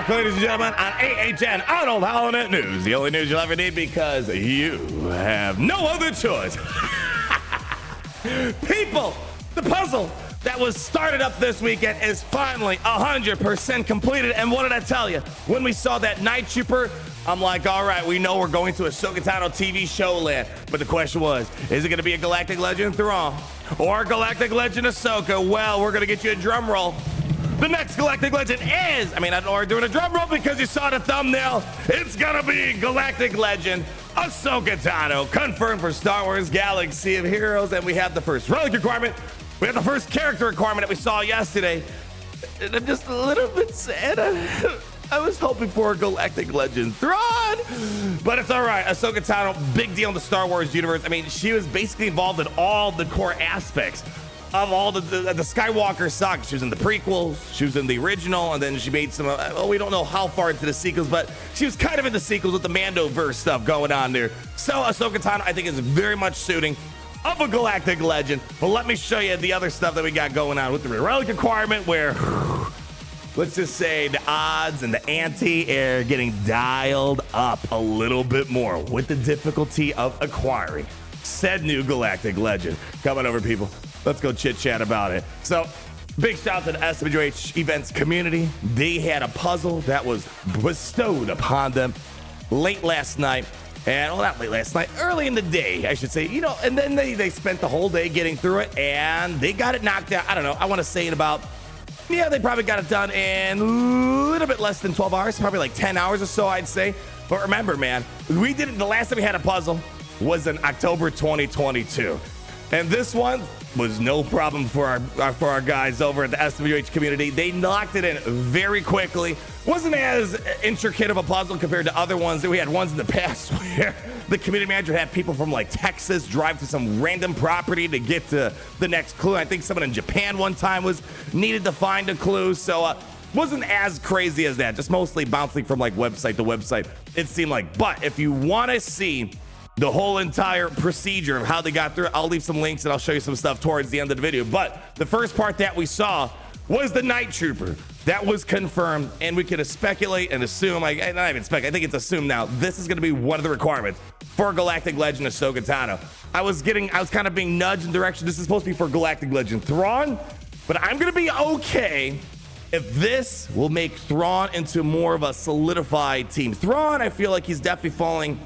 back, ladies and gentlemen, on AHN Auto Holonet News. The only news you'll ever need because you have no other choice. People, the puzzle that was started up this weekend is finally 100% completed. And what did I tell you? When we saw that Night Trooper, I'm like, all right, we know we're going to Ahsoka Tano TV show land. But the question was, is it going to be a Galactic Legend Thrawn or a Galactic Legend Ahsoka? Well, we're going to get you a drum roll. The next Galactic Legend is, I don't know why we're doing a drum roll because you saw the thumbnail. It's gonna be Galactic Legend Ahsoka Tano, confirmed for Star Wars Galaxy of Heroes. And we have the first relic requirement. We have the first character requirement that we saw yesterday. And I'm just a little bit sad. I was hoping for a Galactic Legend Thrawn, but it's all right. Ahsoka Tano, big deal in the Star Wars universe. She was basically involved in all the core aspects of all the Skywalker saga. She was in the prequels, she was in the original, and then she made some, we don't know how far into the sequels, but she was kind of in the sequels with the Mandoverse stuff going on there. So Ahsoka Tano, I think, is very much suiting of a Galactic Legend. But let me show you the other stuff that we got going on with the relic requirement, where let's just say the odds and the ante are getting dialed up a little bit more with the difficulty of acquiring said new Galactic Legend. Coming over, people. Let's go chit chat about it. So, big shout out to the SWH events community. They had a puzzle that was bestowed upon them late last night. And, well, not late last night, early in the day, I should say. And then they spent the whole day getting through it, and they got it knocked out. I don't know. I want to say in about, they probably got it done in a little bit less than 12 hours, probably like 10 hours or so, I'd say. But remember, man, we did it, the last time we had a puzzle was in October 2022. And this one was no problem for our guys over at the SWH community. They knocked it in very quickly. Wasn't as intricate of a puzzle compared to other ones. We had ones in the past where the community manager had people from like Texas drive to some random property to get to the next clue. I think someone in Japan one time was needed to find a clue. So wasn't as crazy as that. Just mostly bouncing from like website to website, it seemed like. But if you want to see the whole entire procedure of how they got through, I'll leave some links and I'll show you some stuff towards the end of the video. But the first part that we saw was the Night Trooper. That was confirmed, and we could speculate and assume, not even speculate, I think it's assumed now, this is going to be one of the requirements for Galactic Legend Ahsoka Tano. I was kind of being nudged in direction. This is supposed to be for Galactic Legend Thrawn, but I'm going to be okay if this will make Thrawn into more of a solidified team. Thrawn, I feel like he's definitely falling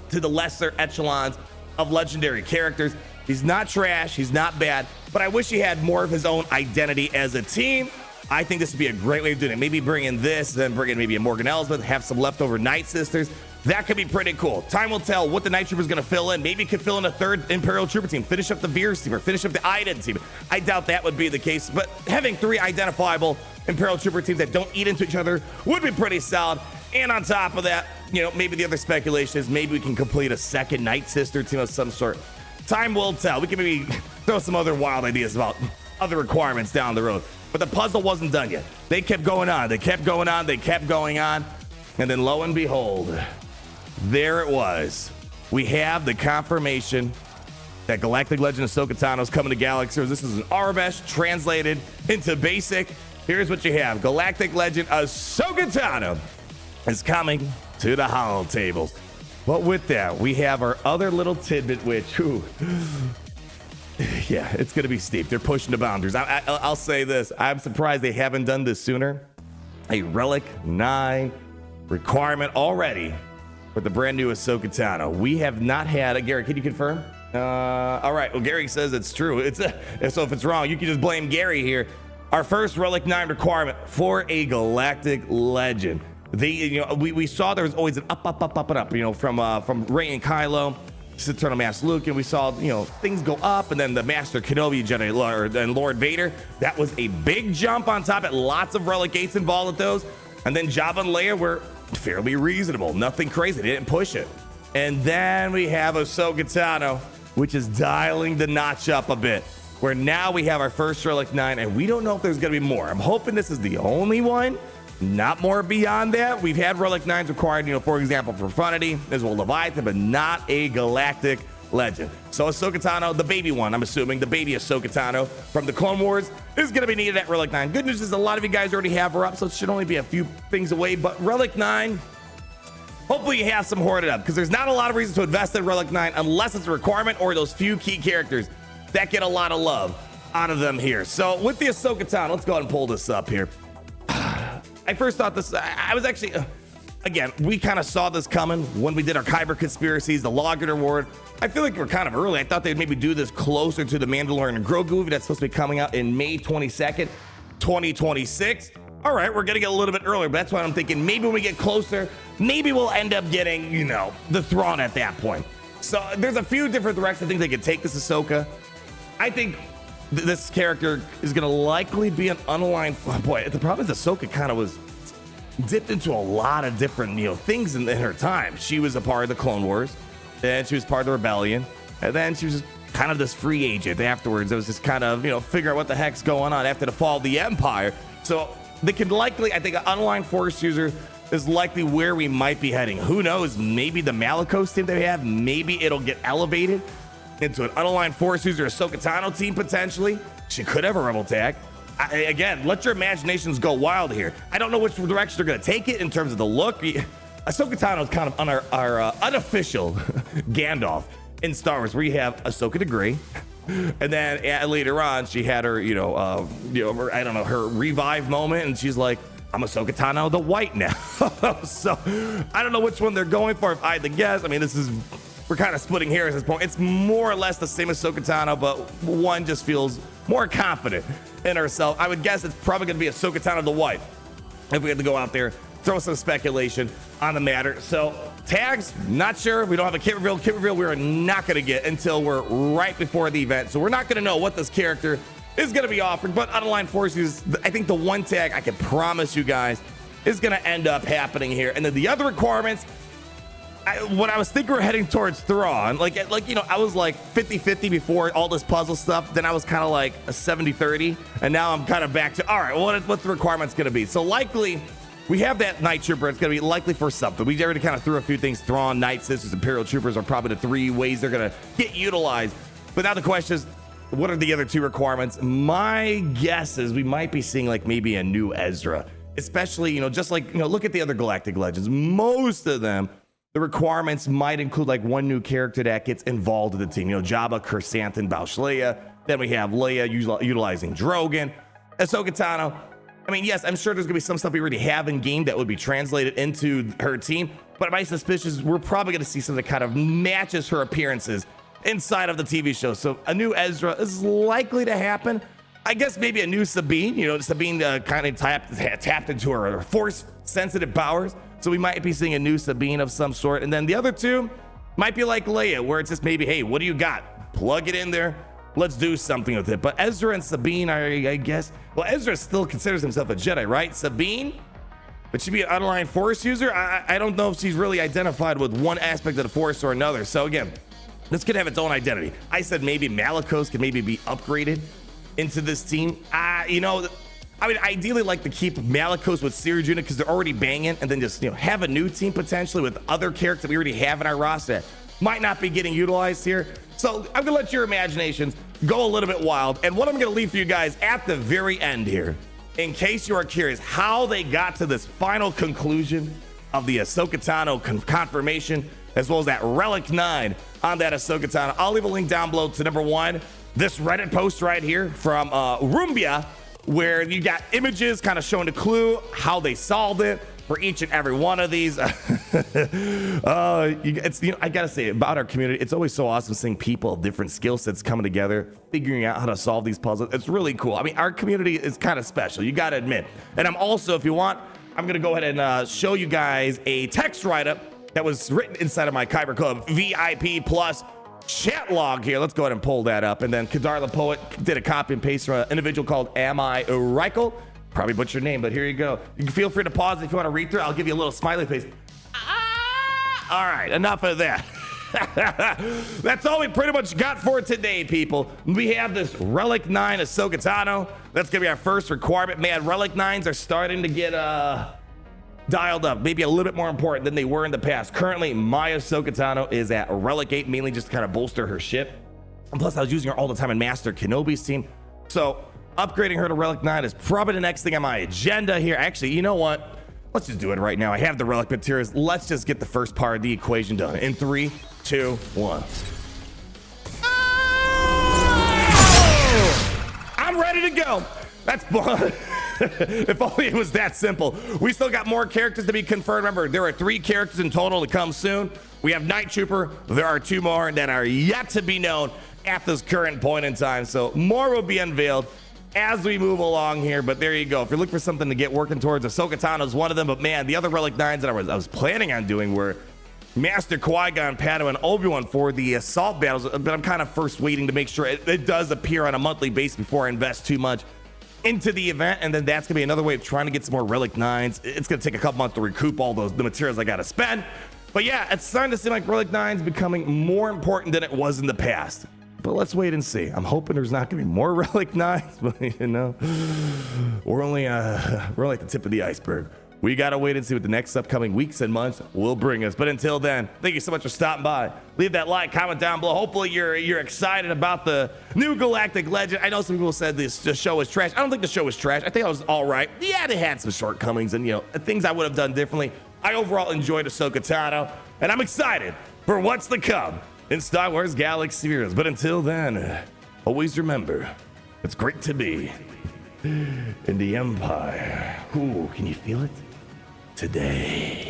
to the lesser echelons of legendary characters. He's not trash, he's not bad, but I wish he had more of his own identity as a team. I think this would be a great way of doing it. Maybe bring in this, then bring in maybe a Morgan Elsbeth, have some leftover Night Sisters. That could be pretty cool. Time will tell what the Night Trooper is going to fill in. Maybe he could fill in a third Imperial Trooper team, finish up the Veers team, or finish up the Iden team. I doubt that would be the case, but having three identifiable Imperial Trooper teams that don't eat into each other would be pretty solid. And on top of that, maybe the other speculation is maybe we can complete a second Night Sister team of some sort. Time will tell. We can maybe throw some other wild ideas about other requirements down the road. But the puzzle wasn't done yet. They kept going on. They kept going on. They kept going on. And then lo and behold, there it was. We have the confirmation that Galactic Legend Ahsoka Tano is coming to Galaxy. This is an Arabesh translated into basic. Here's what you have. Galactic Legend Ahsoka Tano is coming to the holo tables. But with that, we have our other little tidbit, which, yeah, it's going to be steep. They're pushing the boundaries. I'll say this. I'm surprised they haven't done this sooner. A Relic 9 requirement already for the brand new Ahsoka Tano. We have not had a... Gary, can you confirm? All right. Well, Gary says it's true. So if it's wrong, you can just blame Gary here. Our first Relic 9 requirement for a Galactic Legend. We saw there was always an up, and up, from Rey and Kylo to Eternal Master Luke, and we saw, things go up, and then the Master Kenobi Jedi and Lord Vader. That was a big jump on top of it. Lots of Relic Gates involved with those. And then Jabba and Leia were fairly reasonable. Nothing crazy. They didn't push it. And then we have Ahsoka Tano, which is dialing the notch up a bit, where now we have our first Relic 9, and we don't know if there's going to be more. I'm hoping this is the only one. Not more beyond that. We've had Relic 9s required, for example, Profundity, as well Leviathan, but not a Galactic Legend. So Ahsoka Tano, the baby one, I'm assuming, the baby Ahsoka Tano from the Clone Wars is going to be needed at Relic 9. Good news is a lot of you guys already have her up, so it should only be a few things away, but Relic 9, hopefully you have some hoarded up, because there's not a lot of reason to invest in Relic 9 unless it's a requirement or those few key characters that get a lot of love out of them here. So with the Ahsoka Tano, let's go ahead and pull this up here. I first thought this, I was actually, again, we kind of saw this coming when we did our Kyber conspiracies, the Logger Award. I feel like we're kind of early. I thought they'd maybe do this closer to the Mandalorian and Grogu movie that's supposed to be coming out in May 22nd, 2026. All right, we're gonna get a little bit earlier, but that's why I'm thinking maybe when we get closer, maybe we'll end up getting, you know, the Thrawn at that point. So there's a few different directions I think they could take this Ahsoka. I think this character is going to likely be an unaligned. Oh boy, the problem is Ahsoka kind of was dipped into a lot of different, you know, things in her time. She was a part of the Clone Wars, then she was part of the Rebellion, and then she was just kind of this free agent afterwards. It was just kind of, you know, figure out what the heck's going on after the fall of the Empire. So they could likely, I think, an unaligned Force user is likely where we might be heading. Who knows? Maybe the Malicos team they have, maybe it'll get elevated into an unaligned Force user Ahsoka Tano team potentially. She could have a rebel tag. Again, let your imaginations go wild here. I don't know which direction they're going to take it in terms of the look. Ahsoka Tano is kind of on our unofficial Gandalf in Star Wars, where you have Ahsoka the Grey, and then later on she had her, I don't know, her revive moment, and she's like, I'm Ahsoka Tano the White now. So I don't know which one they're going for. If I had to guess, I mean, we're kind of splitting hairs at this point. It's more or less the same as Ahsoka Tano, but one just feels more confident in herself. I would guess it's probably going to be Ahsoka Tano the White if we had to go out there, throw some speculation on the matter. So tags, not sure. We don't have a kit reveal. Kit reveal we are not going to get until we're right before the event. So we're not going to know what this character is going to be offered. But unaligned Force use, I think the one tag I can promise you guys is going to end up happening here. And then the other requirements, when I was thinking we're heading towards Thrawn, like I was like 50-50 before all this puzzle stuff. Then I was kind of like a 70-30, and now I'm kind of back to, all right, what's the requirements going to be? So likely we have that Night Trooper. It's going to be likely for something. We already kind of threw a few things. Thrawn, Night Sisters, Imperial Troopers are probably the three ways they're going to get utilized. But now the question is, what are the other two requirements? My guess is we might be seeing like maybe a new Ezra, especially, just like, look at the other Galactic Legends. Most of them, the requirements might include like one new character that gets involved in the team. Jabba, Chrysanthemum, Bausch Leia. Then we have Leia utilizing Drogon. Ahsoka Tano. I mean, yes, I'm sure there's gonna be some stuff we already have in game that would be translated into her team. But my suspicion is we're probably gonna see something that kind of matches her appearances inside of the TV show. So a new Ezra is likely to happen. I guess maybe a new Sabine. Sabine kind of tapped into her force-sensitive powers. So we might be seeing a new Sabine of some sort. And then the other two might be like Leia, where it's just maybe, hey, what do you got? Plug it in there. Let's do something with it. But Ezra and Sabine are, I guess, well, Ezra still considers himself a Jedi, right? Sabine, but she be an unaligned Force user. I don't know if she's really identified with one aspect of the Force or another. So again, this could have its own identity. I said maybe Malicos could maybe be upgraded into this team. I would ideally like to keep Malicos with Series Unit because they're already banging, and then just have a new team potentially with other characters we already have in our roster that might not be getting utilized here. So I'm gonna let your imaginations go a little bit wild. And what I'm gonna leave for you guys at the very end here, in case you are curious how they got to this final conclusion of the Ahsoka Tano confirmation, as well as that Relic 9 on that Ahsoka Tano. I'll leave a link down below to number one, this Reddit post right here from Rumbia, where you got images kind of showing the clue how they solved it for each and every one of these. I gotta say about our community, it's always so awesome seeing people of different skill sets coming together, figuring out how to solve these puzzles. It's really cool. I mean, our community is kind of special, you gotta admit. And I'm also, if you want, I'm gonna go ahead and show you guys a text write-up that was written inside of my Kyber Club VIP Plus chat log here. Let's go ahead and pull that up. And then Kadar the Poet did a copy and paste from an individual called Am I Reichel? Probably butchered your name, but here you go. You can feel free to pause if you want to read through. I'll give you a little smiley face. All right, enough of that. That's all we pretty much got for today, people. We have this Relic 9 Ahsoka Tano. That's gonna be our first requirement. Man, Relic 9s are starting to get dialed up, maybe a little bit more important than they were in the past. Currently, my Ahsoka Tano is at Relic 8, mainly just to kind of bolster her ship. And plus, I was using her all the time in Master Kenobi's team. So upgrading her to Relic 9 is probably the next thing on my agenda here. Actually, you know what? Let's just do it right now. I have the Relic materials. Let's just get the first part of the equation done. In 3, 2, 1. Oh! I'm ready to go. That's fun. If only it was that simple. We still got more characters to be confirmed. Remember, there are 3 characters in total to come soon. We have Night Trooper. There are 2 more that are yet to be known at this current point in time. So more will be unveiled as we move along here. But there you go. If you're looking for something to get working towards, Ahsoka Tano is one of them. But man, the other Relic 9s that I was planning on doing were Master Qui-Gon, Padawan, Obi-Wan for the assault battles. But I'm kind of first waiting to make sure it does appear on a monthly basis before I invest too much into the event. And then that's gonna be another way of trying to get some more Relic 9s. It's gonna take a couple months to recoup all the materials I gotta spend. But yeah, it's starting to seem like Relic 9's becoming more important than it was in the past. But let's wait and see. I'm hoping there's not gonna be more Relic 9s, but you know, we're only at the tip of the iceberg. We gotta wait and see what the next upcoming weeks and months will bring us. But until then, thank you so much for stopping by. Leave that like, comment down below. Hopefully you're excited about the new Galactic Legend. I know some people said the show was trash. I don't think the show was trash. I think it was all right. Yeah, they had some shortcomings and, you know, things I would have done differently. I overall enjoyed Ahsoka Tano, and I'm excited for what's to come in Star Wars Galaxy Heroes. But until then, always remember, it's great to be in the Empire. Ooh, can you feel it? Today.